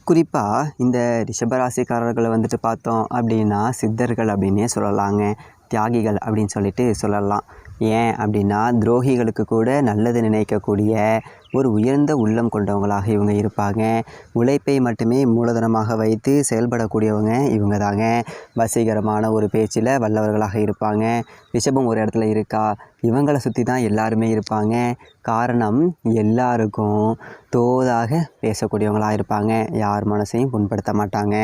குறிப்பாக இந்த ரிஷபராசிக்காரர்களை வந்துட்டு பார்த்தோம் அப்படின்னா சித்தர்கள் அப்படின்னே சொல்லலாங்க. தியாகிகள் அப்படின்னு சொல்லிட்டு சொல்லலாம். ஏன் அப்படின்னா துரோகிகளுக்கு கூட நல்லது நினைக்கக்கூடிய ஒரு உயர்ந்த உள்ளம் கொண்டவங்களாக இவங்க இருப்பாங்க. உழைப்பை மட்டுமே மூலதனமாக வைத்து செயல்படக்கூடியவங்க இவங்க தாங்க. வசீகரமான ஒரு பேச்சில் வல்லவர்களாக இருப்பாங்க. ரிஷபம் ஒரு இடத்துல இருக்கா, இவங்களை சுற்றி தான் எல்லாருமே இருப்பாங்க. காரணம், எல்லாருக்கும் தோதாக பேசக்கூடியவங்களாக இருப்பாங்க. யார் மனசையும் புண்படுத்த மாட்டாங்க.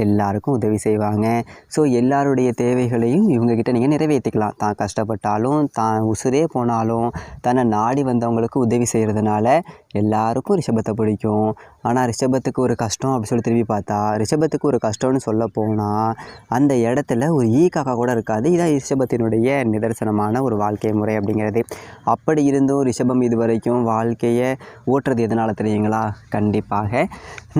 எல்லாருக்கும் உதவி செய்வாங்க. ஸோ எல்லாருடைய தேவைகளையும் இவங்கக்கிட்ட நீங்கள் நிறைவேற்றிக்கலாம். தான் கஷ்டப்பட்டாலும் தான் உசுரே போனாலும் தன்னை நாடி வந்தவங்களுக்கு உதவி செய்கிறதுனால எல்லாருக்கும் ரிஷபத்தை பிடிக்கும். ஆனால் ரிஷபத்துக்கு ஒரு கஷ்டம் அப்படி சொல்லி திரும்பி பார்த்தா, ரிஷபத்துக்கு ஒரு கஷ்டம்னு சொல்ல போனால் அந்த இடத்துல ஒரு காக்கா கூட இருக்காது. இதான் ரிஷபத்தினுடைய நிதர்சனமான ஒரு வாழ்க்கை முறை அப்படிங்கிறது. அப்படி இருந்தும் ரிஷபம் இது வரைக்கும் வாழ்க்கையை ஓட்டுறது எதனால் தெரியுங்களா? கண்டிப்பாக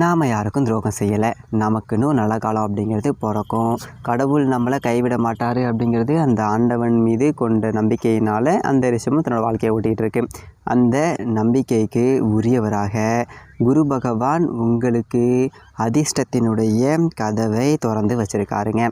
நாம் யாருக்கும் துரோகம் செய்யலை. நமக்குன்னு நல்ல காலம் அப்படிங்கிறது பிறக்கும். கடவுள் நம்மளை கைவிட மாட்டார் அப்படிங்கிறது அந்த ஆண்டவன் மீது கொண்ட நம்பிக்கையினால் அந்த ரிஷபம் தன்னோட வாழ்க்கையை ஓட்டிகிட்டு இருக்கு. அந்த நம்பிக்கைக்கு உரியவராக குரு பகவான் உங்களுக்கு அதிர்ஷ்டத்தினுடைய கதவை திறந்து வச்சுருக்காருங்க.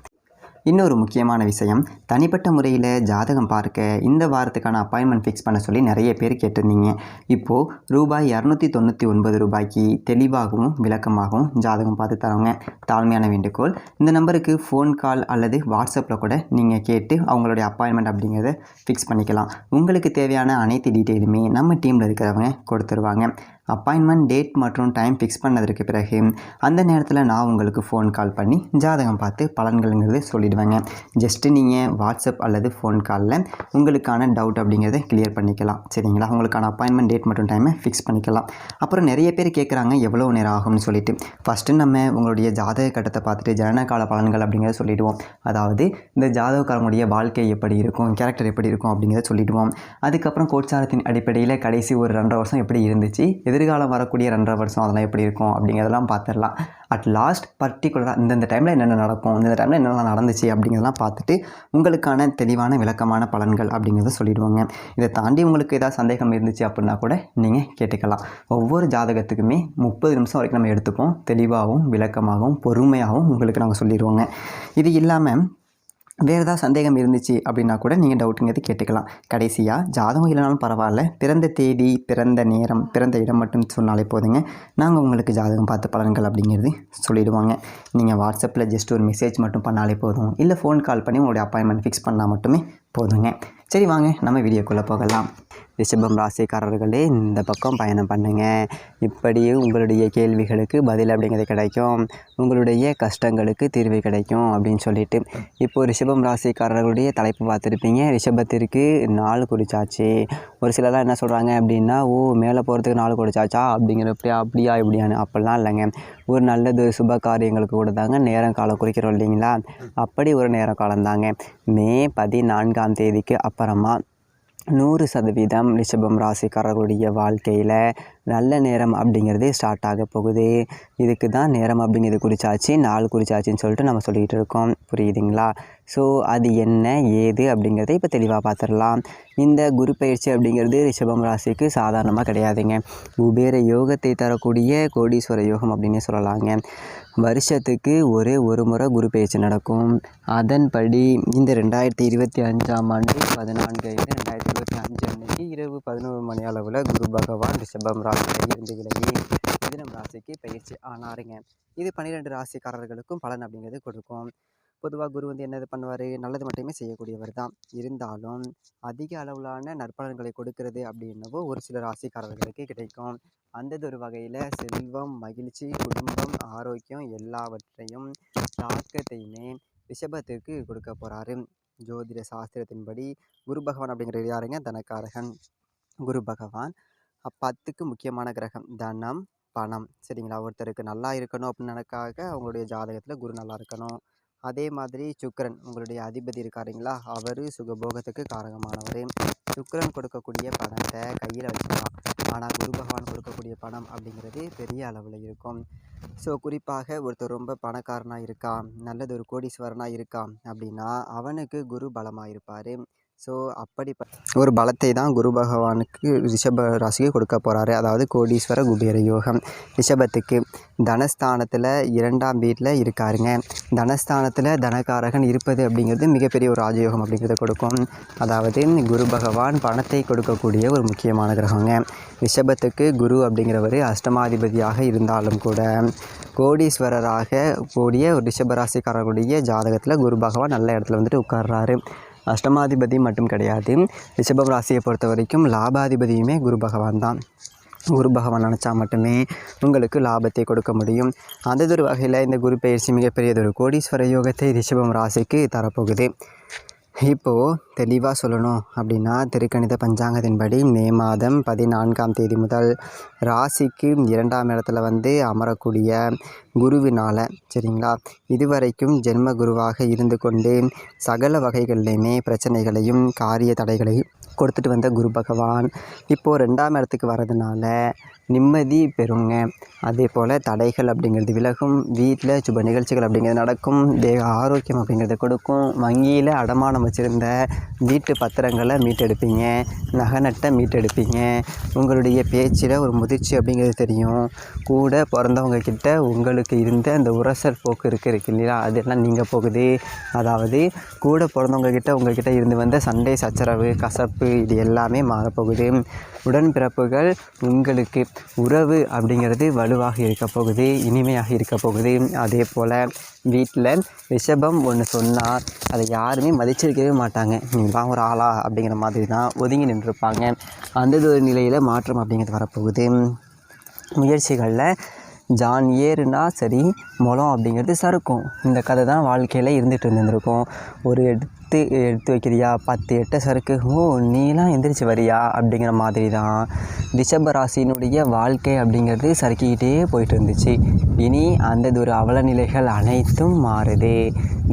இன்னொரு முக்கியமான விஷயம், தனிப்பட்ட முறையில் ஜாதகம் பார்க்க இந்த வாரத்துக்கான அப்பாயின்மெண்ட் ஃபிக்ஸ் பண்ண சொல்லி நிறைய பேர் கேட்டிருந்தீங்க. இப்போது ரூபாய் 299 ரூபாய்க்கு தெளிவாகவும் விளக்கமாகவும் ஜாதகம் பார்த்து தரோங்க. தாழ்மையான வேண்டுகோள், இந்த நம்பருக்கு ஃபோன் கால் அல்லது வாட்ஸ்அப்பில் கூட நீங்கள் கேட்டு அவங்களுடைய அப்பாயின்மெண்ட் அப்படிங்கிறத ஃபிக்ஸ் பண்ணிக்கலாம். உங்களுக்கு தேவையான அனைத்து டீட்டெயிலுமே நம்ம டீமில் இருக்கிறவங்க கொடுத்துருவாங்க. அப்பாயின்மெண்ட் டேட் மற்றும் டைம் ஃபிக்ஸ் பண்ணதற்கு பிறகு அந்த நேரத்தில் நான் உங்களுக்கு ஃபோன் கால் பண்ணி ஜாதகம் பார்த்து பலன்கள்ங்கிறது சொல்லிடுவேங்க. ஜஸ்ட்டு நீங்கள் வாட்ஸ்அப் அல்லது ஃபோன் காலில் உங்களுக்கான டவுட் அப்படிங்கிறத கிளியர் பண்ணிக்கலாம். சரிங்களா? உங்களுக்கான அப்பாயின்மெண்ட் டேட் மற்றும் டைமை ஃபிக்ஸ் பண்ணிக்கலாம். அப்புறம் நிறைய பேர் கேட்குறாங்க எவ்வளோ நேரம் ஆகும்னு சொல்லிட்டு. ஃபஸ்ட்டு நம்ம உங்களுடைய ஜாதக கட்டத்தை பார்த்துட்டு ஜனனகால பலன்கள் அப்படிங்கிறத சொல்லிவிடுவோம். அதாவது இந்த ஜாதகக்காரங்களுடைய வாழ்க்கை எப்படி இருக்கும், கேரக்டர் எப்படி இருக்கும் அப்படிங்கிறத சொல்லிவிடுவோம். அதுக்கப்புறம் கோட்சாரத்தின் அடிப்படையில் கடைசி ஒரு 2.5 வருஷம் எப்படி இருந்துச்சு, எதிர்காலம் வரக்கூடிய 2.5 வருஷம் அதெல்லாம் எப்படி இருக்கும் அப்படிங்கிறதெல்லாம் பார்த்துடலாம். அட் லாஸ்ட் பர்டிகுலராக இந்தந்த டைமில் என்னென்ன நடக்கும், இந்த டைமில் என்னென்ன நடந்துச்சு அப்படிங்கிறதெல்லாம் பார்த்துட்டு உங்களுக்கான தெளிவான விளக்கமான பலன்கள் அப்படிங்கிறத சொல்லிடுவாங்க. இதை தாண்டி உங்களுக்கு ஏதாவது சந்தேகம் இருந்துச்சு அப்படின்னா கூட நீங்கள் கேட்டுக்கலாம். ஒவ்வொரு ஜாதகத்துக்குமே 30 நிமிஷம் வரைக்கும் நம்ம எடுத்துப்போம். தெளிவாகவும் விளக்கமாகவும் பொறுமையாகவும் உங்களுக்கு நாங்கள் சொல்லிடுவோங்க. இது இல்லாமல் வேறு ஏதாவது சந்தேகம் இருந்துச்சு அப்படின்னா கூட நீங்கள் டவுட்டுங்கிறது கேட்டுக்கலாம். கடைசியாக ஜாதகம் இல்லைனாலும் பரவாயில்ல, பிறந்த தேதி, பிறந்த நேரம், பிறந்த இடம் மட்டும் சொன்னாலே போதுங்க. நாங்கள் உங்களுக்கு ஜாதகம் பார்த்து பலன்கள் அப்படிங்கிறது சொல்லிவிடுவாங்க. நீங்கள் வாட்ஸ்அப்பில் ஜஸ்ட் ஒரு மெசேஜ் மட்டும் பண்ணாலே போதும், இல்லை ஃபோன் கால் பண்ணி உங்களுடைய அப்பாயின்மெண்ட் ஃபிக்ஸ் பண்ணால் மட்டுமே போதுங்க. சரி, வாங்க நம்ம வீடியோக்குள்ளே போகலாம். ரிஷபம் ராசிக்காரர்களே, இந்த பக்கம் பயணம் பண்ணுங்கள். இப்படியே உங்களுடைய கேள்விகளுக்கு பதில் அப்படிங்கிறது கிடைக்கும், உங்களுடைய கஷ்டங்களுக்கு தீர்வு கிடைக்கும் அப்படின்னு சொல்லிட்டு இப்போது ரிஷபம் ராசிக்காரர்களுடைய தலைப்பு பார்த்துருப்பீங்க. ரிஷபத்திற்கு 4 குறிச்சாச்சு. ஒரு சிலர்லாம் என்ன சொல்கிறாங்க அப்படின்னா, மேலே போகிறதுக்கு 4 குறிச்சாச்சா அப்படியா இப்படியான்னு. அப்படிலாம் இல்லைங்க. ஒரு நல்லது சுப காரியங்களுக்கு கூட தாங்க நேரம் காலம் குறிக்கிறோம் இல்லைங்களா? அப்படி ஒரு நேர காலம் தாங்க. மே 14ஆம் தேதிக்கு அப்புறமா 100% ரிஷபம் ராசிக்காரர்களுடைய வாழ்க்கையில் நல்ல நேரம் அப்படிங்கிறது ஸ்டார்ட் ஆக போகுது. இதுக்கு தான் நேரம் அப்படிங்கிறது குறிச்சாச்சு, 4 குறிச்சாச்சின்னு சொல்லிட்டு நம்ம சொல்லிகிட்டு இருக்கோம். புரியுதுங்களா? ஸோ அது என்ன ஏது அப்படிங்கிறத இப்போ தெளிவாக பார்த்துடலாம். இந்த குரு பயிற்சி அப்படிங்கிறது ரிஷபம் ராசிக்கு சாதாரணமாக கிடையாதுங்க. குபேர யோகத்தை தரக்கூடிய கோடீஸ்வர யோகம் அப்படின்னே சொல்லலாங்க. வருஷத்துக்கு ஒரு முறை குரு பயிற்சி நடக்கும். அதன்படி இந்த 2025ஆம் ஆண்டு 14/5/2025 அன்னைக்கு இரவு 11 மணி அளவில் குரு பகவான் ரிஷபம் ராசியில் இருந்து விலகி மிதுனம் ராசிக்கு பயிற்சி ஆனாருங்க. இது 12 ராசிக்காரர்களுக்கும் பலன் அப்படிங்கிறது கொடுக்கும். பொதுவாக குரு என்னது பண்ணுவார், நல்லது மட்டுமே செய்யக்கூடியவர் தான். இருந்தாலும் அதிக அளவிலான நற்பலன்களை கொடுக்கிறது அப்படின்னவோ ஒரு சில ராசிக்காரர்களுக்கு கிடைக்கும். அந்த ஒரு வகையில் செல்வம், மகிழ்ச்சி, குடும்பம், ஆரோக்கியம் எல்லாவற்றையும் தாக்கத்தையுமே ரிஷபத்திற்கு கொடுக்க போகிறாரு. ஜோதிட சாஸ்திரத்தின்படி குரு பகவான் அப்படிங்கிறது யாருங்க? தனக்காரகன். குரு பகவான் 10க்கு முக்கியமான கிரகம். தனம், பணம். சரிங்களா? ஒருத்தருக்கு நல்லா இருக்கணும் அப்படின்னக்காக அவங்களுடைய ஜாதகத்தில் குரு நல்லா இருக்கணும். அதே மாதிரி சுக்கிரன் உங்களுடைய அதிபதி இருக்காருங்களா, அவர் சுகபோகத்துக்கு காரகமானவர். சுக்கிரன் கொடுக்கக்கூடிய பணத்தை கையில் வச்சுக்கலாம். ஆனால் குரு பகவான் கொடுக்கக்கூடிய பணம் அப்படிங்கிறது பெரிய அளவில் இருக்கும். ஸோ குறிப்பாக ஒருத்தர் ரொம்ப பணக்காரனாக இருக்கான், நல்லது ஒரு கோடீஸ்வரனாக இருக்கான் அப்படின்னா அவனுக்கு குரு பலமாக இருப்பார். ஸோ அப்படிப்பட்ட ஒரு பலத்தை தான் குரு பகவானுக்கு ரிஷப ராசிக்கு கொடுக்க போகிறாரு. அதாவது கோடீஸ்வர குபேர யோகம். ரிஷபத்துக்கு தனஸ்தானத்தில் 2ஆம் வீட்டில் இருக்காருங்க. தனஸ்தானத்தில் தனகாரகன் இருப்பது அப்படிங்கிறது மிகப்பெரிய ஒரு ராஜயோகம் அப்படிங்கிறத கொடுக்கும். அதாவது குரு பகவான் பணத்தை கொடுக்கக்கூடிய ஒரு முக்கியமான கிரகங்க. ரிஷபத்துக்கு குரு அப்படிங்கிறவர் அஷ்டமாதிபதியாக இருந்தாலும் கூட கோடீஸ்வரராக கூடிய ஒரு ரிஷபராசிக்காரர்களுடைய ஜாதகத்தில் குரு பகவான் நல்ல இடத்துல வந்துட்டு உட்கார்றாரு. அஷ்டமாதிபதி மட்டும் கிடையாது, ரிஷபம் ராசியை பொறுத்த வரைக்கும் லாபாதிபதியுமே குரு பகவான் தான். குரு பகவான் நினச்சா மட்டுமே உங்களுக்கு லாபத்தை கொடுக்க முடியும். அந்ததொரு வகையில் இந்த குரு பயிற்சி மிகப்பெரியதொரு கோடீஸ்வர யோகத்தை ரிஷபம் ராசிக்கு தரப்போகுது. இப்போது தெளிவாக சொல்லணும் அப்படின்னா திருக்கணித பஞ்சாங்கத்தின்படி மே மாதம் 14ஆம் தேதி முதல் ராசிக்கு 2ஆம் இடத்துல அமரக்கூடிய குருவினால் சரிங்களா, இதுவரைக்கும் ஜென்ம குருவாக இருந்து கொண்டு சகல வகைகள்லையுமே பிரச்சனைகளையும் காரிய தடைகளையும் கொடுத்துட்டு வந்த குரு பகவான் இப்போது 2ஆம் இடத்துக்கு வர்றதுனால நிம்மதி பெறுங்க. அதே போல் தடைகள் அப்படிங்கிறது விலகும். வீட்டில் சுப நிகழ்ச்சிகள் அப்படிங்கிறது நடக்கும். தேக ஆரோக்கியம் அப்படிங்கிறத கொடுக்கும். வங்கியில் அடமானம் வச்சுருந்த வீட்டு பத்திரங்களை மீட்டெடுப்பீங்க. நகை நட்டை மீட்டெடுப்பீங்க. உங்களுடைய பேச்சில் ஒரு முதிர்ச்சி அப்படிங்கிறது தெரியும். கூட பிறந்தவங்க கிட்ட உங்களுக்கு இருந்த அந்த உரசல் போக்கு இருக்கு இல்லையா, அதெல்லாம் நீங்கள் போகுது. அதாவது கூட பிறந்தவங்க கிட்ட உங்கள்கிட்ட இருந்து வந்த சண்டை சச்சரவு கசப்பு இது எல்லாமே மாறப்போகுது. உடன்பிறப்புகள் உங்களுக்கு உறவு அப்படிங்கிறது வலுவாக இருக்க போகுது, இனிமையாக இருக்க போகுது. அதே போல் வீட்டில் ரிஷபம் ஒன்று சொன்னால் அதை யாருமே மதிச்சிருக்கவே மாட்டாங்க. நீங்களாம் ஒரு ஆளா அப்படிங்கிற மாதிரி தான் ஒதுங்கி நின்றுருப்பாங்க. அந்த ஒரு நிலையில் மாற்றம் அப்படிங்கிறது வரப்போகுது. முயற்சிகளில் ஜான் ஏறுனா சரி முளம் அப்படிங்கிறது சறுக்கும். இந்த கதை தான் வாழ்க்கையில் இருந்துகிட்டு இருந்திருக்கும். ஒரு எடுத்து வைக்கிறியா 10 எட்ட சறுக்கு, ஓ நீலாம் எந்திரிச்சு வரியா அப்படிங்கிற மாதிரி தான் ரிஷப ராசியினுடைய வாழ்க்கை அப்படிங்கிறது சறுக்கிக்கிட்டே போயிட்டு இருந்துச்சு. இனி அந்த ஒரு அவலநிலைகள் அனைத்தும் மாறுது.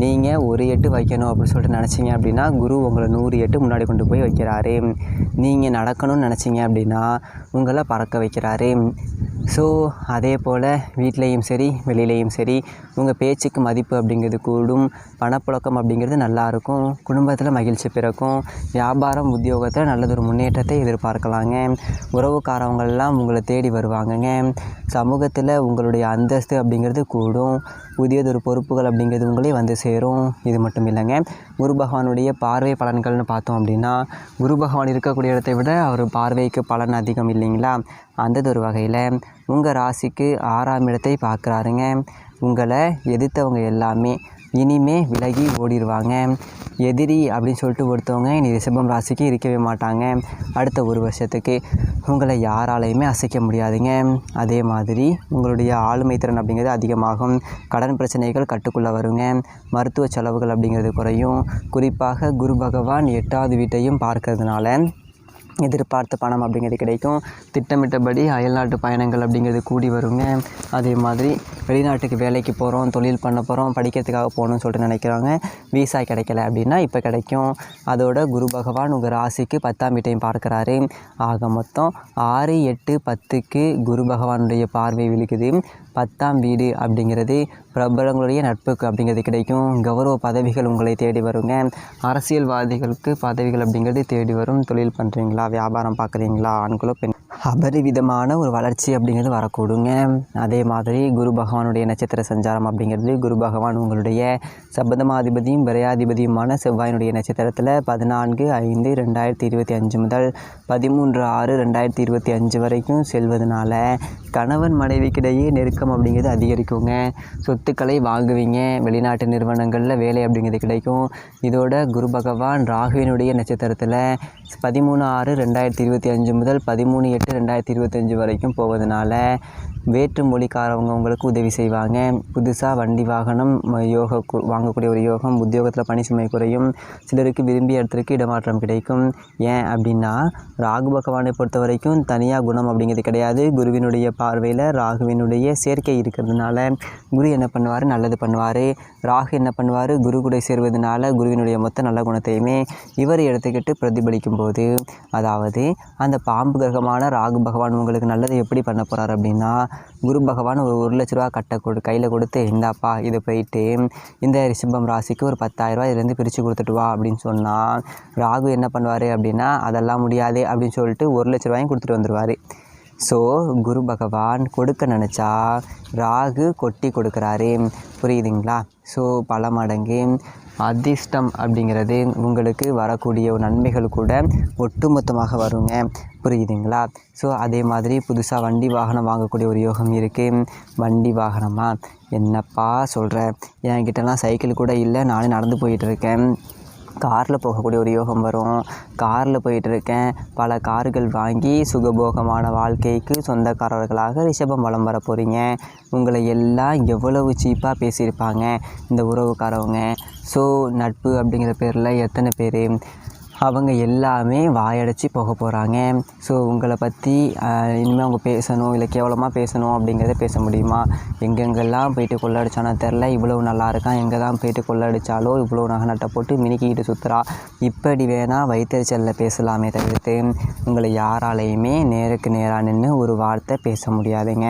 நீங்கள் ஒரு எட்டு வைக்கணும் அப்படின்னு சொல்லிட்டு நினச்சிங்க அப்படின்னா குரு உங்களை 100 எட்டு முன்னாடி கொண்டு போய் வைக்கிறாரு. நீங்கள் நடக்கணும்னு நினச்சிங்க அப்படின்னா உங்களை பறக்க வைக்கிறாரு. ஸோ அதே போல் வீட்லேயும் சரி வெளியிலையும் சரி உங்கள் பேச்சுக்கு மதிப்பு அப்படிங்கிறது கூடும். பணப்புழக்கம் அப்படிங்கிறது நல்லாயிருக்கும். குடும்பத்தில் மகிழ்ச்சி பிறக்கும். வியாபாரம் உத்தியோகத்தில் நல்லதொரு முன்னேற்றத்தை எதிர்பார்க்கலாங்க. உறவுக்காரவங்கள்லாம் உங்களை தேடி வருவாங்கங்க. சமூகத்தில் உங்களுடைய அந்தஸ்து அப்படிங்கிறது கூடும். புதியதொரு பொறுப்புகள் அப்படிங்கிறது உங்களே வந்து சேரும். இது மட்டும் இல்லைங்க, குரு பகவானுடைய பார்வை பலன்கள்னு பார்த்தோம் அப்படின்னா குரு பகவான் இருக்கக்கூடிய இடத்தை விட அவர் பார்வைக்கு பலன் அதிகம் இல்லைங்களா. அந்ததொரு வகையில் உங்கள் ராசிக்கு 6ஆம் இடத்தை பார்க்குறாருங்க. உங்களை எதிர்த்தவங்க எல்லாமே இனிமே விலகி ஓடிடுவாங்க. எதிரி அப்படின்னு சொல்லிட்டு ஒருத்தவங்க இனி ரிஷபம் ராசிக்கு இருக்கவே மாட்டாங்க. அடுத்த ஒரு வருஷத்துக்கு உங்களை யாராலையுமே அசைக்க முடியாதுங்க. அதே மாதிரி உங்களுடைய ஆளுமை திறன் அப்படிங்கிறது அதிகமாகும். கடன் பிரச்சனைகள் கட்டுக்குள்ளே வருங்க. மருத்துவ செலவுகள் அப்படிங்கிறது குறையும். குறிப்பாக குரு பகவான் 8ஆவது வீட்டையும் பார்க்கறதுனால எதிர்பார்த்த பணம் அப்படிங்கிறது கிடைக்கும். திட்டமிட்டபடி அயல்நாட்டு பயணங்கள் அப்படிங்கிறது கூடி வருங்க. அதே மாதிரி வெளிநாட்டுக்கு வேலைக்கு போகிறோம், தொழில் பண்ண போகிறோம், படிக்கிறதுக்காக போகணும்னு சொல்லிட்டு நினைக்கிறாங்க. வீசா கிடைக்கல அப்படின்னா இப்போ கிடைக்கும். அதோட குரு பகவான் உங்கள் ராசிக்கு 10ஆம் வீட்டையும் பார்க்குறாரு. ஆக மொத்தம் 6, 8, 10க்கு குரு பகவானுடைய பார்வை விழுகுது. 10ஆம் வீடு அப்படிங்கிறது பிரபலங்களுடைய நட்புக்கு அப்படிங்கிறது கிடைக்கும். கௌரவ பதவிகள் உங்களை தேடி வருங்க. அரசியல்வாதிகளுக்கு பதவிகள் அப்படிங்கிறது தேடி வரும். தொழில் பண்ணுறீங்களா, வியாபாரம் பார்க்குறீங்களா, ஆண்களோ பெண் அபரிவிதமான ஒரு வளர்ச்சி அப்படிங்கிறது வரக்கூடுங்க. அதே மாதிரி குரு பகவானுடைய நட்சத்திர சஞ்சாரம் அப்படிங்கிறது குரு பகவான் உங்களுடைய சபதமாதிபதியும் விரையாதிபதியுமான செவ்வாயினுடைய நட்சத்திரத்தில் 14/5/2025 முதல் 13/6/2025 வரைக்கும் செல்வதனால கணவன் மனைவிக்கிடையே நெருக்கம் அப்படிங்கிறது அதிகரிக்குங்க. சொத்துக்களை வாங்குவீங்க. வெளிநாட்டு நிறுவனங்களில் வேலை அப்படிங்கிறது கிடைக்கும். இதோட குரு பகவான் ராகுவினுடைய நட்சத்திரத்தில் 13/6/2025 முதல் 13/8/2025 வரைக்கும் போவதனால வேற்று மொழிக்காரவங்க உங்களுக்கு உதவி செய்வாங்க. புதுசாக வண்டி வாகனம் வாங்கக்கூடிய ஒரு யோகம். உத்தியோகத்தில் பணி சுமை குறையும். சிலருக்கு விரும்பிய இடத்திற்கு இடமாற்றம் கிடைக்கும். ஏன் அப்படின்னா ராகு பகவானை பொறுத்த வரைக்கும் தனியாக குணம் அப்படிங்கிறது கிடையாது. குருவினுடைய பார்வையில் ராகுவினுடைய சேர்க்கை இருக்கிறதுனால குரு என்ன பண்ணுவார், நல்லது பண்ணுவார். ராகு என்ன பண்ணுவார், குரு கூட சேர்வதனால குருவினுடைய மொத்த நல்ல குணத்தையுமே இவர் எடுத்துக்கிட்டு பிரதிபலிக்கும் இருக்கும்போது, அதாவது அந்த பாம்பு கிரகமான ராகு பகவான் உங்களுக்கு நல்லது எப்படி பண்ண போகிறார் அப்படின்னா, குரு பகவான் ஒரு 1,00,000 ரூபா கட்டை கையில் கொடுத்து, இந்தாப்பா இதை போயிட்டு இந்த ரிஷபம் ராசிக்கு ஒரு 10,000 ரூபா இதுலேருந்து பிரித்து கொடுத்துட்டு வா அப்படின்னு சொன்னால், ராகு என்ன பண்ணுவார் அப்படின்னா, அதெல்லாம் முடியாது அப்படின்னு சொல்லிட்டு 1,00,000 ரூபாயும் கொடுத்துட்டு வந்துடுவார். ஸோ குரு பகவான் கொடுக்க நினச்சா ராகு கொட்டி கொடுக்குறாரு. புரியுதுங்களா? ஸோ பல மடங்கு அதிர்ஷ்டம் அப்படிங்கிறது உங்களுக்கு வரக்கூடிய நன்மைகள் கூட ஒட்டுமொத்தமாக வருங்க. புரியுதுங்களா? ஸோ அதே மாதிரி புதுசாக வண்டி வாகனம் வாங்கக்கூடிய ஒரு யோகம் இருக்குது. வண்டி வாகனமாக என்னப்பா சொல்கிறேன், என்கிட்டலாம் சைக்கிள் கூட இல்லை, நானே நடந்து போயிட்டுருக்கேன். காரில் போகக்கூடிய ஒரு யோகம் வரும். காரில் போயிட்டுருக்கேன். பல கார்கள் வாங்கி சுகபோகமான வாழ்க்கைக்கு சொந்தக்காரர்களாக ரிஷபம் வலம் வர போகிறீங்க. உங்களை எல்லாம் எவ்வளவு சீப்பாக பேசியிருப்பாங்க இந்த உறவுக்காரவங்க. ஸோ நட்பு அப்படிங்கிற பேரில் எத்தனை பேர் அவங்க எல்லாமே வாயடைச்சி போக போகிறாங்க. ஸோ உங்களை பற்றி இனிமேல் அவங்க பேசணும், இல்லை கேவலமாக பேசணும் அப்படிங்கிறத பேச முடியுமா? எங்கெங்கெல்லாம் போயிட்டு கொள்ளடிச்சானோ தெரில, இவ்வளவு நல்லா இருக்கான், எங்கே தான் போயிட்டு கொள்ளடிச்சாலோ இவ்வளோ நகை நட்டை போட்டு மினிக்கிட்டு சுற்றுறா, இப்படி வேணால் வயிற்றுச்சலில் பேசலாமே தவிர்த்து உங்களை யாராலையுமே நேருக்கு நேராக நின்று ஒரு வார்த்தை பேச முடியாதுங்க.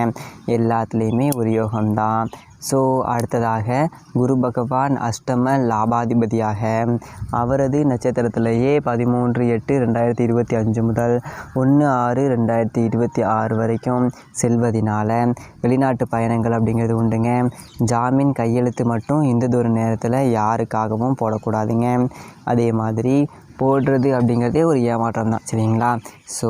எல்லாத்துலேயுமே ஒரு யோகம்தான். ஸோ அடுத்ததாக குரு பகவான் அஷ்டம லாபாதிபதியாக அவரது நட்சத்திரத்திலேயே 13/8/2025 முதல் 1/6/2026 வரைக்கும் செல்வதினால வெளிநாட்டு பயணங்கள் அப்படிங்கிறது உண்டுங்க. ஜாமீன் கையெழுத்து மட்டும் இந்த நேரத்தில் யாருக்காகவும் போடக்கூடாதுங்க. அதே மாதிரி போடுறது அப்படிங்கிறதே ஒரு ஏமாற்றம் தான், சரிங்களா? ஸோ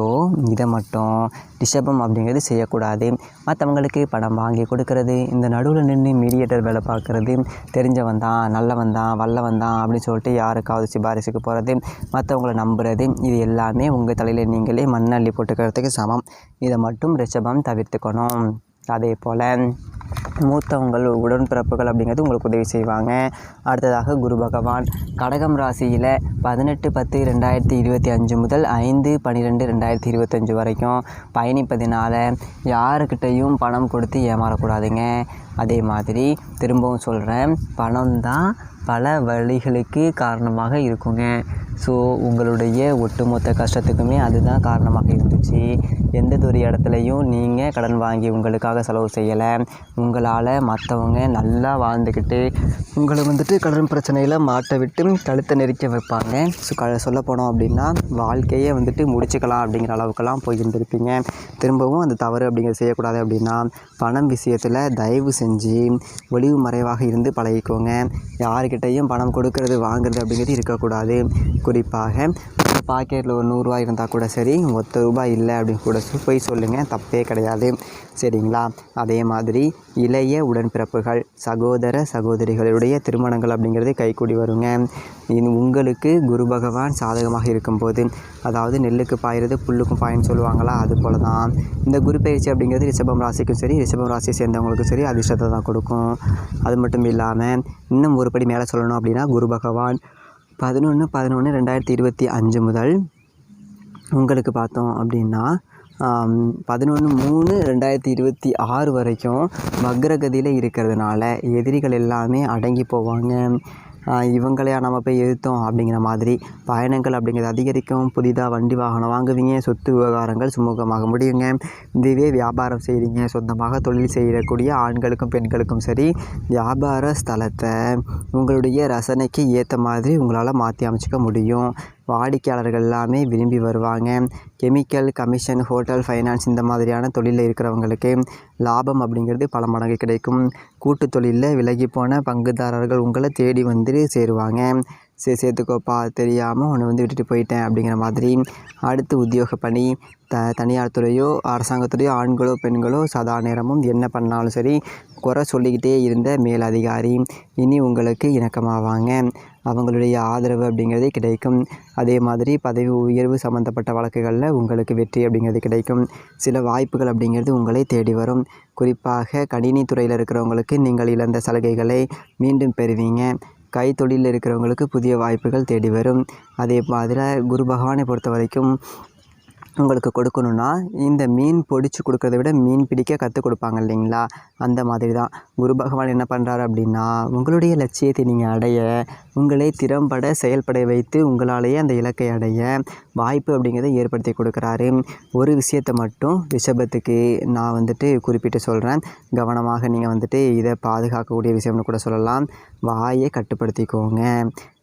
இதை மட்டும் ரிஷபம் அப்படிங்கிறது செய்யக்கூடாது. மற்றவங்களுக்கு பணம் வாங்கி கொடுக்கறது, இந்த நடுவில் நின்று மீடியேட்டர் வேலை பார்க்குறது, தெரிஞ்சவன் தான், நல்லவன் தான், வல்லவன் தான் அப்படின்னு சொல்லிட்டு யாருக்காவது சிபாரிசுக்கு போகிறது, மற்றவங்கள நம்புறது, இது எல்லாமே உங்கள் தலையில் நீங்களே மண்ணள்ளி போட்டுக்கிறதுக்கு சமம். இதை மட்டும் ரிஷபம் தவிர்த்துக்கணும். அதே போல் மூத்தவங்கள் உடன்பிறப்புகள் அப்படிங்கிறது உங்களுக்கு உதவி செய்வாங்க. அடுத்ததாக குரு பகவான் கடகம் ராசியில் 18/10/2025 முதல் 5/12/2025 வரைக்கும் பயணிப்பதினால யாருக்கிட்டையும் பணம் கொடுத்து ஏமாறக்கூடாதுங்க. அதே மாதிரி திரும்பவும் சொல்கிறேன், பணம் தான் பல வழிகளுக்கு காரணமாக இருக்குங்க. ஸோ உங்களுடைய ஒட்டுமொத்த கஷ்டத்துக்குமே அதுதான் காரணமாக இருந்துச்சு. எந்த ஒரு இடத்துலையும் நீங்கள் கடன் வாங்கி உங்களுக்காக செலவு செய்யலை. உங்களால் மற்றவங்க நல்லா வாழ்ந்துக்கிட்டு உங்களை கடன் பிரச்சனையில் மாட்ட விட்டு கழுத்தை நெரிக்க வைப்பாங்க. ஸோ சொல்ல போனோம் அப்படின்னா வாழ்க்கையை முடிச்சுக்கலாம் அப்படிங்கிற அளவுக்கெல்லாம் போயிருந்துருப்பீங்க. திரும்பவும் அந்த தவறு அப்படிங்கிறது செய்யக்கூடாது அப்படின்னா பணம் விஷயத்தில் தயவு செஞ்சு ஒளிவு மறைவாக இருந்து பழகிக்கோங்க. யாருக்கிட்டையும் பணம் கொடுக்கறது வாங்குறது அப்படிங்கிறது இருக்கக்கூடாது. குறிப்பாக பாக்கெட்டில் ஒரு 100 ரூபா இருந்தால் கூட சரி, ₹1 இல்லை அப்படின்னு கூட போய் சொல்லுங்கள், தப்பே கிடையாது, சரிங்களா? அதே மாதிரி இளைய உடன்பிறப்புகள் சகோதர சகோதரிகளுடைய திருமணங்கள் அப்படிங்கிறது கைக்கூடி வருங்க. உங்களுக்கு குரு பகவான் சாதகமாக இருக்கும்போது, அதாவது நெல்லுக்கு பாயிறது புல்லுக்கும் பாயின்னு சொல்லுவாங்களா, அது போல தான் இந்த குரு பயிற்சி அப்படிங்கிறது ரிஷபம் ராசிக்கும் சரி, ரிஷபம் ராசியை சேர்ந்தவங்களுக்கும் சரி அதிர்ஷ்டத்தை தான் கொடுக்கும். அது மட்டும் இல்லாமல் இன்னும் ஒரு படி மேலே சொல்லணும் அப்படின்னா குரு பகவான் 11/11/2025 முதல் உங்களுக்கு பார்த்தோம் அப்படின்னா 11/3/2026 வரைக்கும் வக்ரகதியில் இருக்கிறதுனால எதிரிகள் எல்லாமே அடங்கி போவாங்க. இவங்களையா நம்ம போய் எதிர்த்தோம் அப்படிங்கிற மாதிரி பயணங்கள் அப்படிங்கிறது அதிகரிக்கும். புதிதாக வண்டி வாகனம் வாங்குவீங்க. சொத்து விவகாரங்கள் சுமூகமாக முடியுங்க. இதுவே வியாபாரம் செய்கிறீங்க, சொந்தமாக தொழில் செய்யக்கூடிய ஆண்களுக்கும் பெண்களுக்கும் சரி, வியாபார ஸ்தலத்தை உங்களுடைய ரசனைக்கு ஏற்ற மாதிரி உங்களால் மாற்றி அமைச்சிக்க முடியும். வாடிக்கையாளர்கள் எல்லாமே விரும்பி வருவாங்க. கெமிக்கல், கமிஷன், ஹோட்டல், ஃபைனான்ஸ் இந்த மாதிரியான தொழிலில் இருக்கிறவங்களுக்கு லாபம் அப்படிங்கிறது பல மடங்கு கிடைக்கும். கூட்டு தொழிலில் விலகி போன பங்குதாரர்கள் உங்களை தேடி சேருவாங்க. சேர்த்துக்கோப்பா, தெரியாமல் உன்னை விட்டுட்டு போயிட்டேன் அப்படிங்கிற மாதிரி. அடுத்து உத்தியோக பணி, தனியார் துறையோ அரசாங்கத்துறையோ ஆண்களோ பெண்களோ சதா நேரமும் என்ன பண்ணாலும் சரி குறை சொல்லிக்கிட்டே இருந்த மேலதிகாரி இனி உங்களுக்கு இணக்கமாவாங்க. அவங்களுடைய ஆதரவு அப்படிங்கிறது கிடைக்கும். அதே மாதிரி பதவி உயர்வு சம்மந்தப்பட்ட வழக்குகளில் உங்களுக்கு வெற்றி அப்படிங்கிறது கிடைக்கும். சில வாய்ப்புகள் அப்படிங்கிறது உங்களை தேடி வரும். குறிப்பாக கணினி துறையில் இருக்கிறவங்களுக்கு நீங்கள் இழந்த சலுகைகளை மீண்டும் பெறுவீங்க. கைத்தொழிலில் இருக்கிறவங்களுக்கு புதிய வாய்ப்புகள் தேடி வரும். அதே மாதிரி குரு பகவானை பொறுத்த வரைக்கும் உங்களுக்கு கொடுக்கணுன்னா இந்த மீன் பொடிச்சு கொடுக்கறத விட மீன் பிடிக்க கற்றுக் கொடுப்பாங்க இல்லைங்களா, அந்த மாதிரி தான் குரு பகவான் என்ன பண்ணுறாரு அப்படின்னா, உங்களுடைய லட்சியத்தை நீங்கள் அடைய, உங்களை திறம்பட செயல்பட வைத்து உங்களாலேயே அந்த இலக்கை அடைய வாய்ப்பு அப்படிங்கிறத ஏற்படுத்தி கொடுக்குறாரு. ஒரு விஷயத்தை மட்டும் ரிஷபத்துக்கு நான் குறிப்பிட்டு சொல்கிறேன். கவனமாக நீங்கள் இதை பாதுகாக்கக்கூடிய விஷயம்னு கூட சொல்லலாம். வாயை கட்டுப்படுத்திக்கோங்க.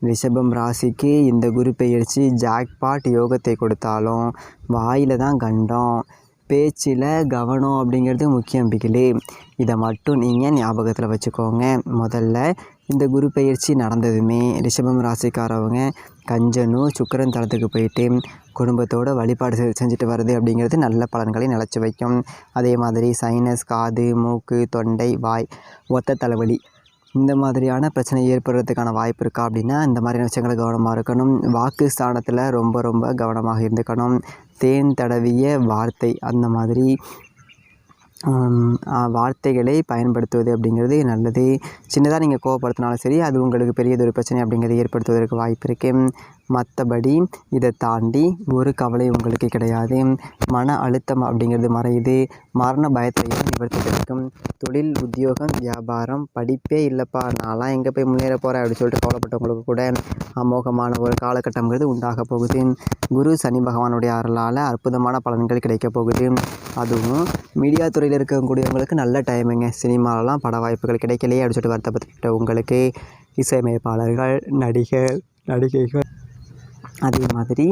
ரிஷபம் ராசிக்கு இந்த குரு பெயர்ச்சி ஜாக்பாட் யோகத்தை கொடுத்தாலும் வாயில் தான் கண்டம். பேச்சில் கவனம் அப்படிங்கிறது முக்கியம் பிகிலே. இதை மட்டும் நீங்கள் ஞாபகத்தில் வச்சுக்கோங்க. முதல்ல இந்த குரு பெயர்ச்சி நடந்ததுமே ரிஷபம் ராசிக்காரவங்க கஞ்சனூர் சுக்கிரன் தலத்துக்கு போயிட்டு குடும்பத்தோட வழிபாடு செஞ்சுட்டு வர்றது அப்படிங்கிறது நல்ல பலன்களை நிலச்சி வைக்கும். அதே மாதிரி சைனஸ், காது, மூக்கு, தொண்டை, வாய், ஒத்த தலைவலி இந்த மாதிரியான பிரச்சனை ஏற்படுறதுக்கான வாய்ப்பு இருக்கா அப்படின்னா இந்த மாதிரியான விஷயங்களை கவனமாக இருக்கணும். வாக்கு ஸ்தானத்தில் ரொம்ப ரொம்ப கவனமாக இருந்துக்கணும். தேன் தடவிய வார்த்தை அந்த மாதிரி வார்த்தைகளை பயன்படுத்துவது அப்படிங்கிறது நல்லது. சின்னதாக நீங்கள் கோவப்படுத்தினாலும் சரி, அது உங்களுக்கு பெரியதொரு பிரச்சனை அப்படிங்கிறது ஏற்படுத்துவதற்கு வாய்ப்பு இருக்குது. மற்றபடி இதை தாண்டி ஒரு கவலை உங்களுக்கு கிடையாது. மன அழுத்தம் அப்படிங்கிறது மறையுது. மரண பயத்தையும் நிவர்த்தி கிடைக்கும். தொழில், உத்தியோகம், வியாபாரம், படிப்பே இல்லைப்பா நான்லாம் எங்கே போய் முன்னேற போகிறேன் அப்படின்னு சொல்லிட்டு கவலைப்பட்டவங்களுக்கு கூட அமோகமான ஒரு காலகட்டங்கிறது உண்டாக போகுது. குரு சனி பகவானுடைய அருளால் அற்புதமான பலன்கள் கிடைக்க போகுது. அதுவும் மீடியா துறையில் இருக்கக்கூடியவங்களுக்கு நல்ல டைமுங்க. சினிமாலெலாம் பட வாய்ப்புகள் கிடைக்கலையே அப்படின்னு சொல்லிட்டு வருத்தப்பட்ட உங்களுக்கு, இசையமைப்பாளர்கள், நடிகைகள் அதே மாதிரி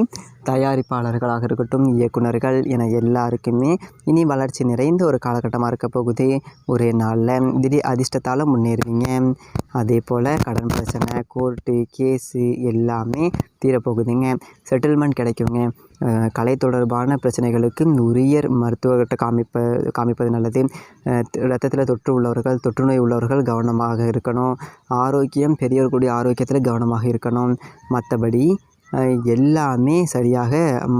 தயாரிப்பாளர்களாக இருக்கட்டும், இயக்குநர்கள் என எல்லாருக்குமே இனி வளர்ச்சி நிறைந்த ஒரு காலகட்டமாக இருக்க போகுது. ஒரே நாளில் திடீர் அதிர்ஷ்டத்தால் முன்னேறுவீங்க. அதே போல் கடன் பிரச்சனை, கோர்ட்டு கேஸு எல்லாமே தீரப்போகுதுங்க. செட்டில்மெண்ட் கிடைக்குங்க. கலை தொடர்பான பிரச்சனைகளுக்கு உரிய மருத்துவர்கிட்ட காமிப்பது நல்லது. இரத்தத்தில் தொற்றுநோய் உள்ளவர்கள் கவனமாக இருக்கணும். ஆரோக்கியம், பெரியவர்களுடைய ஆரோக்கியத்தில் கவனமாக இருக்கணும். மற்றபடி எல்லாமே சரியாக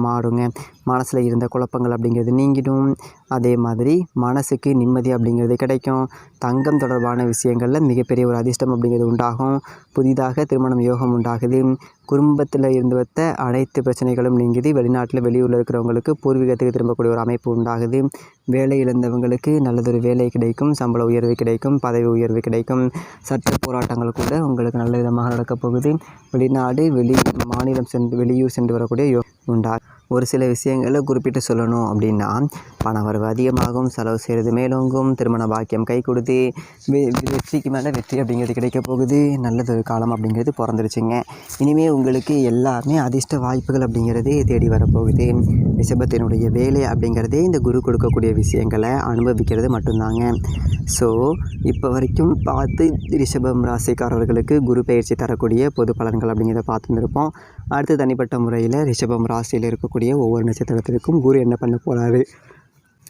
மாறுங்க. மனசில் இருந்த குழப்பங்கள் அப்படிங்கிறது நீங்கிடும். அதே மாதிரி மனசுக்கு நிம்மதி அப்படிங்கிறது கிடைக்கும். தங்கம் தொடர்பான விஷயங்களில் மிகப்பெரிய ஒரு அதிர்ஷ்டம் அப்படிங்கிறது உண்டாகும். புதிதாக திருமணம் யோகம் உண்டாகுது. குடும்பத்தில் இருந்து வந்த அனைத்து பிரச்சனைகளும் நீங்குது. வெளியூரில் இருக்கிறவங்களுக்கு பூர்வீகத்துக்கு திரும்பக்கூடிய ஒரு அமைப்பு உண்டாகுது. வேலை இழந்தவங்களுக்கு நல்லதொரு வேலை கிடைக்கும். சம்பள உயர்வு கிடைக்கும். பதவி உயர்வு கிடைக்கும். சட்ட போராட்டங்கள் கூட உங்களுக்கு நல்ல விதமாக நடக்கப் போகுது. வெளிநாடு, வெளியூர் சென்று வரக்கூடிய உண்டாகும். ஒரு சில விஷயங்களை குறிப்பிட்டு சொல்லணும் அப்படின்னா, பண வரவு அதிகமாகும், செலவு செய்கிறது மேலோங்கும், திருமண பாக்கியம் கை கொடுத்து வெற்றிக்கு மேலே வெற்றி அப்படிங்கிறது கிடைக்க போகுது. நல்லதொரு காலம் அப்படிங்கிறது பிறந்துருச்சுங்க. இனிமேல் உங்களுக்கு எல்லாமே அதிர்ஷ்ட வாய்ப்புகள் அப்படிங்கிறது தேடி வரப்போகுது. ரிஷபத்தினுடைய வேலை அப்படிங்கிறதே இந்த குரு கொடுக்கக்கூடிய விஷயங்களை அனுபவிக்கிறது மட்டும்தாங்க. ஸோ இப்போ வரைக்கும் பார்த்து ரிஷபம் ராசிக்காரர்களுக்கு குரு பயிற்சி தரக்கூடிய பொது பலன்கள் அப்படிங்கிறத பார்த்துருப்போம். அடுத்து தனிப்பட்ட முறையில் ரிஷபம் ராசியில் இருக்கக்கூடிய ஒவ்வொரு நட்சத்திரத்திற்கும் குரு என்ன பண்ண போகிறாரு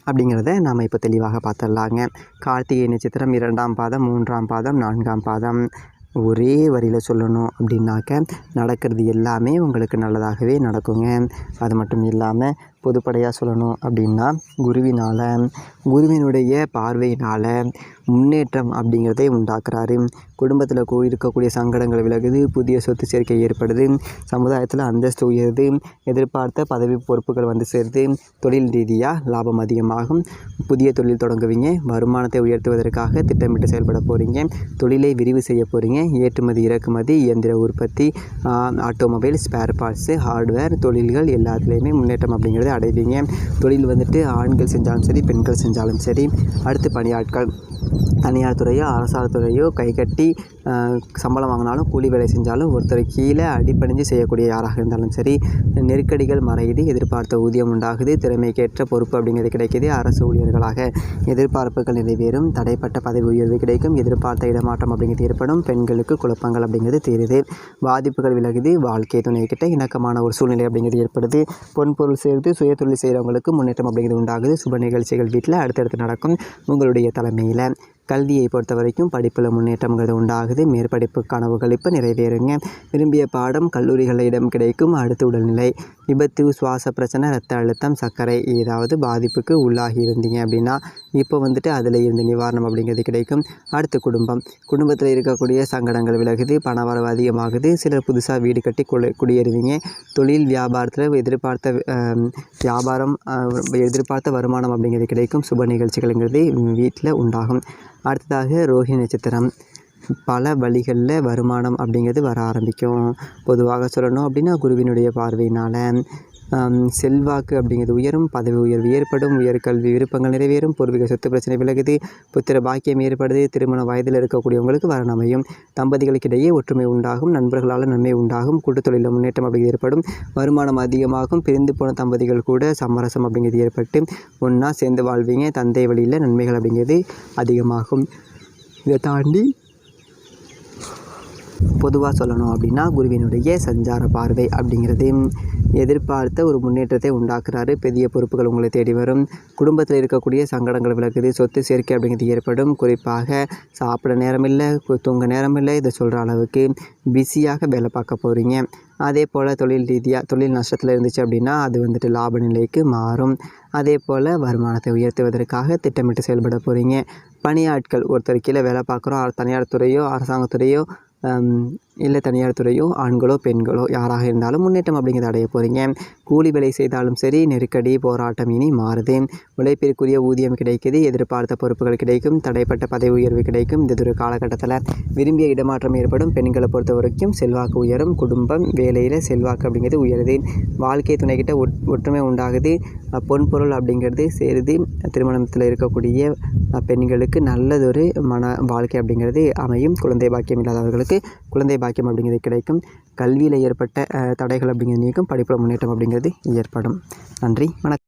அப்படிங்கிறத நாம் இப்போ தெளிவாக பார்த்துடலாங்க. கார்த்திகை நட்சத்திரம் 2ஆம் பாதம், 3ஆம் பாதம், 4ஆம் பாதம். ஒரே வரியில் சொல்லணும் அப்படின்னாக்க நடக்கிறது எல்லாமே உங்களுக்கு நல்லதாகவே நடக்குங்க. அது மட்டும் இல்லாமல் பொதுப்படையாக சொல்லணும் அப்படின்னா குருவினுடைய பார்வையினால் முன்னேற்றம் அப்படிங்கிறதை உண்டாக்குறாரு. குடும்பத்தில் இருக்கக்கூடிய சங்கடங்கள் விலகுது. புதிய சொத்து சேர்க்கை ஏற்படுது. சமுதாயத்தில் அந்தஸ்து உயருது. எதிர்பார்த்த பதவி பொறுப்புகள் வந்து சேருது. தொழில் ரீதியாக லாபம் அதிகமாகும். புதிய தொழில் தொடங்குவீங்க. வருமானத்தை உயர்த்துவதற்காக திட்டமிட்டு செயல்பட போகிறீங்க. தொழிலை விரிவு செய்ய போகிறீங்க. ஏற்றுமதி, இறக்குமதி, இயந்திர உற்பத்தி, ஆட்டோமொபைல், ஸ்பேர் பார்ட்ஸு, ஹார்ட்வேர் தொழில்கள் எல்லாத்துலேயுமே முன்னேற்றம் அப்படிங்கிறது அடைவீங்க. தொழில் ஆண்கள் செஞ்சாலும் சரி, பெண்கள் செஞ்சாலும் சரி. அடுத்து பணியாட்கள், தனியார் துறையோ அரசார் துறையோ கைகட்டி சம்பளம் வாங்கினாலும் கூலி வேலை செஞ்சாலும் ஒருத்தர் கீழே அடிப்பணிஞ்சு செய்யக்கூடிய யாராக இருந்தாலும் சரி, நெருக்கடிகள் மறையுது. எதிர்பார்த்த ஊதியம் உண்டாகுது. திறமைக்கேற்ற பொறுப்பு அப்படிங்கிறது கிடைக்கிது. அரசு ஊழியர்களாக எதிர்பார்ப்புகள் நிறைவேறும். தடைப்பட்ட பதவி உயர்வு கிடைக்கும். எதிர்பார்த்த இடமாற்றம் அப்படிங்கிறது ஏற்படும். பெண்களுக்கு குழப்பங்கள் அப்படிங்கிறது தீருது. பாதிப்புகள் விலகுது. வாழ்க்கை துணைக்கிட்ட இணக்கமான ஒரு சூழ்நிலை அப்படிங்கிறது ஏற்படுது. பொன்பொருள் சேர்த்து சுயதொழில் செய்கிறவங்களுக்கு முன்னேற்றம் அப்படிங்கிறது உண்டாகுது. சுப நிகழ்ச்சிகள் வீட்டில் அடுத்தடுத்து நடக்கும். உங்களுடைய தலைமையில் கல்வியை பொறுத்த வரைக்கும் படிப்பில் முன்னேற்றங்கிறது உண்டாகுது. மேற்படிப்பு கனவுகள் இப்போ நிறைவேறுங்க. விரும்பிய பாடம் கல்லூரிகளில் இடம் கிடைக்கும். அடுத்து உடல்நிலை, விபத்து, சுவாச பிரச்சனை, ரத்த அழுத்தம், சர்க்கரை ஏதாவது பாதிப்புக்கு உள்ளாகி இருந்தீங்க அப்படின்னா இப்போ அதில் இருந்து நிவாரணம் அப்படிங்கிறது கிடைக்கும். அடுத்து குடும்பத்தில் இருக்கக்கூடிய சங்கடங்கள் விலகுது. பணவரவு அதிகமாகுது. சிலர் புதுசாக வீடு கட்டி குடியேறுவீங்க. தொழில் வியாபாரத்தில் எதிர்பார்த்த வருமானம் அப்படிங்கிறது கிடைக்கும். சுப நிகழ்ச்சிகள்ங்கிறது வீட்டில் உண்டாகும். அடுத்ததாக ரோஹிணி நட்சத்திரம். பல வழிகளில் வருமானம் அப்படிங்கிறது வர ஆரம்பிக்கும். பொதுவாக சொல்லணும் அப்படின்னா குருவினுடைய பார்வையினால் செல்வாக்கு அப்படிங்கிறது உயரும், பதவி உயர்வு ஏற்படும், உயர்கல்வி விருப்பங்கள் நிறைவேறும், பூர்வீக சொத்து பிரச்சனை விலகுது, புத்திர பாக்கியம் ஏற்படுது, திருமண வயதில் இருக்கக்கூடியவங்களுக்கு வரன் அமையும், தம்பதிகளுக்கிடையே ஒற்றுமை உண்டாகும், நண்பர்களால் நன்மை உண்டாகும், கூட்டுத்தொழிலில் முன்னேற்றம் அப்படிங்கிறது ஏற்படும், வருமானம் அதிகமாகும், பிரிந்து போன தம்பதிகள் கூட சமரசம் அப்படிங்கிறது ஏற்பட்டு ஒன்றா சேர்ந்து வாழ்வீங்க, தந்தை வழியில் நன்மைகள் அப்படிங்கிறது அதிகமாகும். இதை தாண்டி பொதுவாக சொல்லணும் அப்படின்னா குருவினுடைய சஞ்சார பார்வை அப்படிங்கிறது எதிர்பார்த்த ஒரு முன்னேற்றத்தை உண்டாக்குறாரு. பெரிய பொறுப்புகள் உங்களை தேடி வரும், குடும்பத்தில் இருக்கக்கூடிய சங்கடங்கள் விலகுது, சொத்து சேர்க்கை அப்படிங்கிறது ஏற்படும். குறிப்பாக சாப்பிட நேரம் இல்லை, தூங்க நேரம் இல்லை, இதை சொல்கிற அளவுக்கு பிஸியாக வேலை பார்க்க போகிறீங்க. அதே போல் தொழில் நஷ்டத்தில் இருந்துச்சு அப்படின்னா அது லாப நிலைக்கு மாறும். அதே போல் வருமானத்தை உயர்த்துவதற்காக திட்டமிட்டு செயல்பட போகிறீங்க. பணியாட்கள் ஒருத்தர் கீழே வேலை பார்க்குறோம், தனியார் துறையோ அரசாங்கத்துறையோ இல்லை தனியார் துறையோ ஆண்களோ பெண்களோ யாராக இருந்தாலும் முன்னேற்றம் அப்படிங்கிறத அடைய போகிறீங்க. கூலி வேலை செய்தாலும் சரி நெருக்கடி போராட்டம் இனி மாறுது. உழைப்பிற்குரிய ஊதியம் கிடைக்குது, எதிர்பார்த்த பொறுப்புகள் கிடைக்கும், தடைப்பட்ட பதவி உயர்வு கிடைக்கும். இந்த ஒரு காலகட்டத்தில் விரும்பிய இடமாற்றம் ஏற்படும். பெண்களை பொறுத்த வரைக்கும் செல்வாக்கு உயரும், குடும்பம் வேலையில் செல்வாக்கு அப்படிங்கிறது உயருது, வாழ்க்கை துணைக்கிட்ட ஒற்றுமை உண்டாகுது, பொன்பொருள் அப்படிங்கிறது சேருது. திருமணத்தில் இருக்கக்கூடிய பெண்களுக்கு நல்லதொரு மன வாழ்க்கை அப்படிங்கிறது அமையும். குழந்தை பாக்கியம் இல்லாதவர்களுக்கு குழந்தை பாக்கியம் அப்படிங்கிறது கிடைக்கும். கல்வியில் ஏற்பட்ட தடைகள் அப்படிங்கிறது நீக்கும், படிப்பில் முன்னேற்றம் அப்படிங்கிறது ஏற்படும். நன்றி, வணக்கம்.